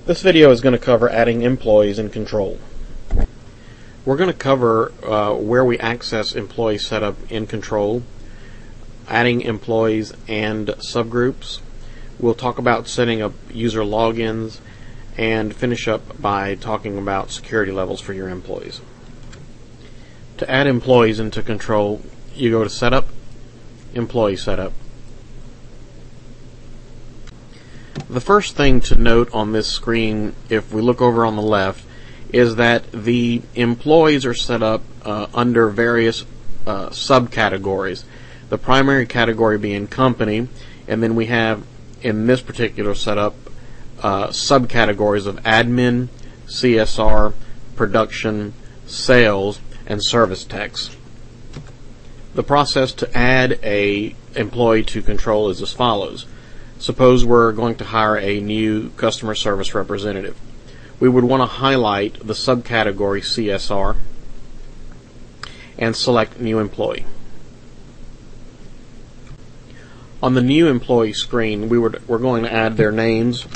This video is going to cover adding employees in Control. We're going to cover where we access employee setup in Control, adding employees and subgroups. We'll talk about setting up user logins and finish up by talking about security levels for your employees. To add employees into Control, you go to Setup, Employee Setup. The first thing to note on this screen, if we look over on the left, is that the employees are set up under various subcategories. The primary category being company, and then we have, in this particular setup, subcategories of admin, CSR, production, sales, and service techs. The process to add a employee to Control is as follows. Suppose we're going to hire a new customer service representative. We would want to highlight the subcategory CSR and select New Employee. On the New Employee screen, we're going to add their names,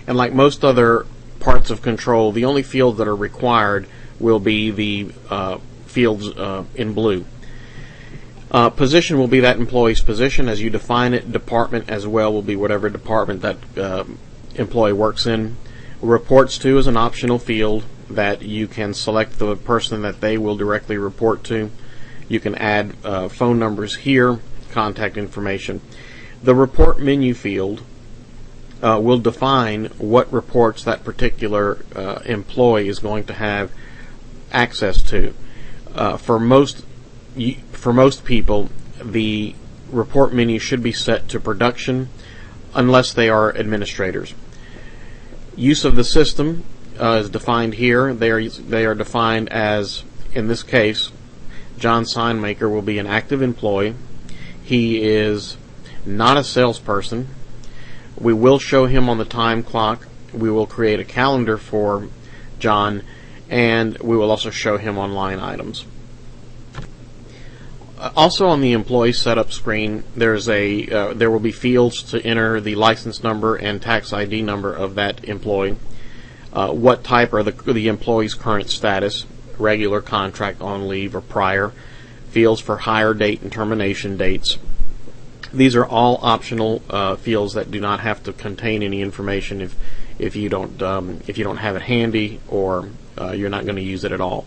and like most other parts of Control, the only fields that are required will be the fields in blue. Position will be that employee's position as you define it. Department as well will be whatever department that employee works in. Reports to is an optional field that you can select the person that they will directly report to. You can add phone numbers here, contact information. The report menu field will define what reports that particular employee is going to have access to. For most people, the report menu should be set to production unless they are administrators. Use of the system is defined here. They are defined as, in this case, John Signmaker will be an active employee. He is not a salesperson. We will show him on the time clock. We will create a calendar for John, and we will also show him on line items. Also on the employee setup screen, there will be fields to enter the license number and tax ID number of that employee. What type are the employee's current status, regular, contract, on leave, or prior. Fields for hire date and termination dates. These are all optional fields that do not have to contain any information if you don't have it handy or you're not going to use it at all.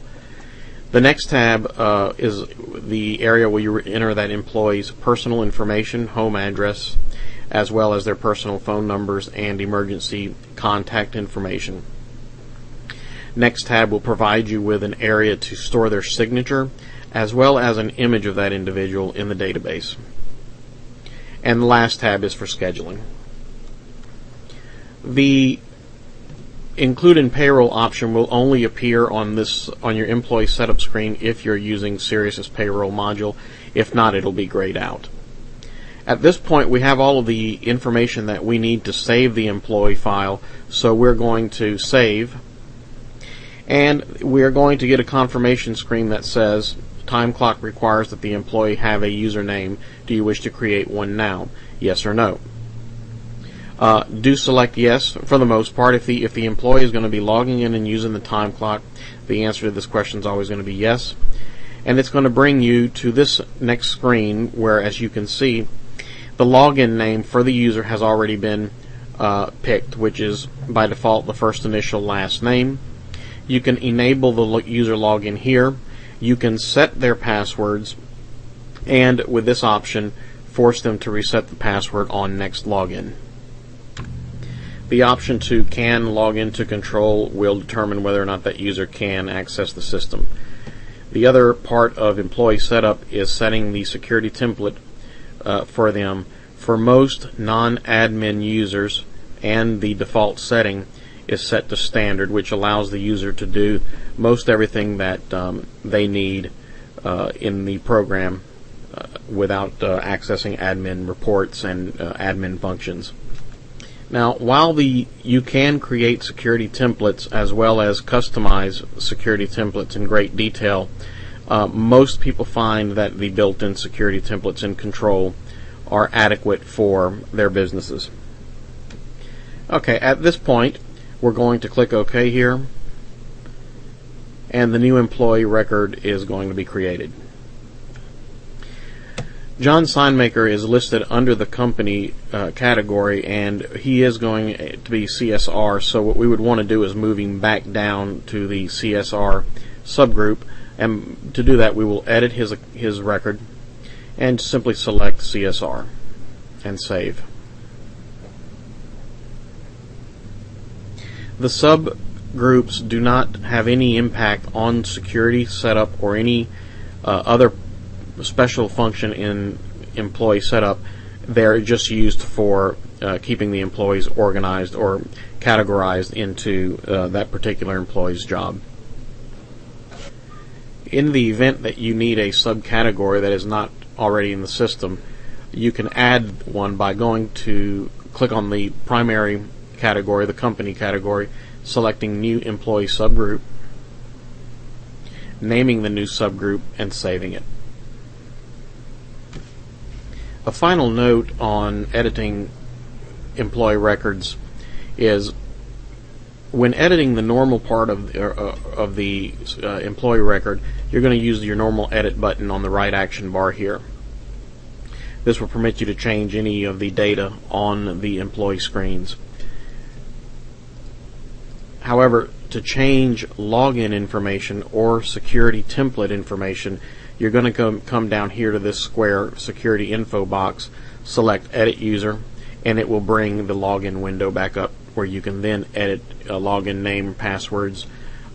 The next tab is the area where you enter that employee's personal information, home address, as well as their personal phone numbers and emergency contact information. Next tab will provide you with an area to store their signature, as well as an image of that individual in the database. And the last tab is for scheduling. The Include in Payroll option will only appear on your employee setup screen if you're using Sirius's payroll module. If not, it'll be grayed out. At this point, we have all of the information that we need to save the employee file, so we're going to save, and we're going to get a confirmation screen that says time clock requires that the employee have a username. Do you wish to create one now? Yes or no? Do select yes for the most part. If the employee is going to be logging in and using the time clock, the answer to this question is always going to be yes. And it's going to bring you to this next screen where, as you can see, the login name for the user has already been picked, which is by default the first initial last name. You can enable the user login here. You can set their passwords, and with this option, force them to reset the password on next login. The option to can log into Control will determine whether or not that user can access the system. The other part of employee setup is setting the security template for them. For most non-admin users, and the default setting is set to standard, which allows the user to do most everything that they need in the program without accessing admin reports and admin functions. Now, while you can create security templates as well as customize security templates in great detail, most people find that the built-in security templates in Control are adequate for their businesses. Okay, at this point, we're going to click OK here, and the new employee record is going to be created. John Signmaker is listed under the company category, and he is going to be CSR, so what we would want to do is move him back down to the CSR subgroup, and to do that we will edit his record and simply select CSR and save. The subgroups do not have any impact on security setup or any other special function in employee setup. They're just used for keeping the employees organized or categorized into that particular employee's job. In the event that you need a subcategory that is not already in the system, you can add one by going to click on the primary category, the company category, selecting New Employee Subgroup, naming the new subgroup, and saving it. A final note on editing employee records is when editing the normal part of the employee record, you're going to use your normal edit button on the right action bar here. This will permit you to change any of the data on the employee screens. However, to change login information or security template information, you're going to come down here to this square security info box, select Edit User, and it will bring the login window back up where you can then edit login name, passwords,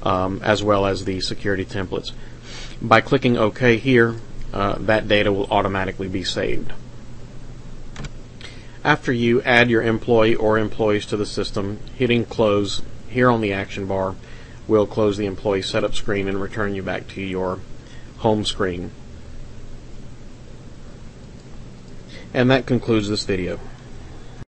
as well as the security templates. By clicking OK here, that data will automatically be saved. After you add your employee or employees to the system, hitting Close here on the action bar will close the employee setup screen and return you back to your home screen. And that concludes this video.